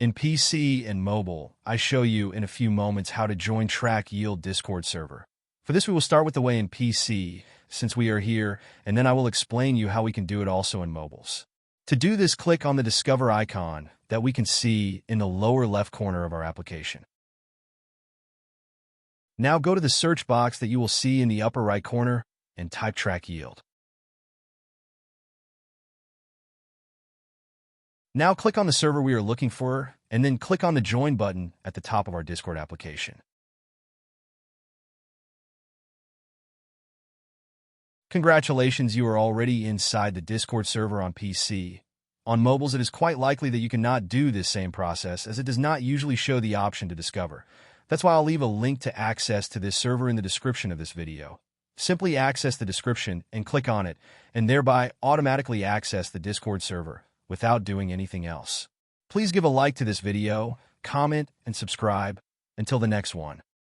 In PC and mobile, I show you in a few moments how to join Track Yield Discord server. For this, we will start with the way in PC, since we are here, and then I will explain you how we can do it also in mobiles. To do this, click on the Discover icon that we can see in the lower left corner of our application. Now go to the search box that you will see in the upper right corner and type Track Yield. Now click on the server we are looking for, and then click on the Join button at the top of our Discord application. Congratulations, you are already inside the Discord server on PC. On mobiles, it is quite likely that you cannot do this same process, as it does not usually show the option to discover. That's why I'll leave a link to access to this server in the description of this video. Simply access the description and click on it, and thereby automatically access the Discord server without doing anything else. Please give a like to this video, comment, and subscribe. Until the next one.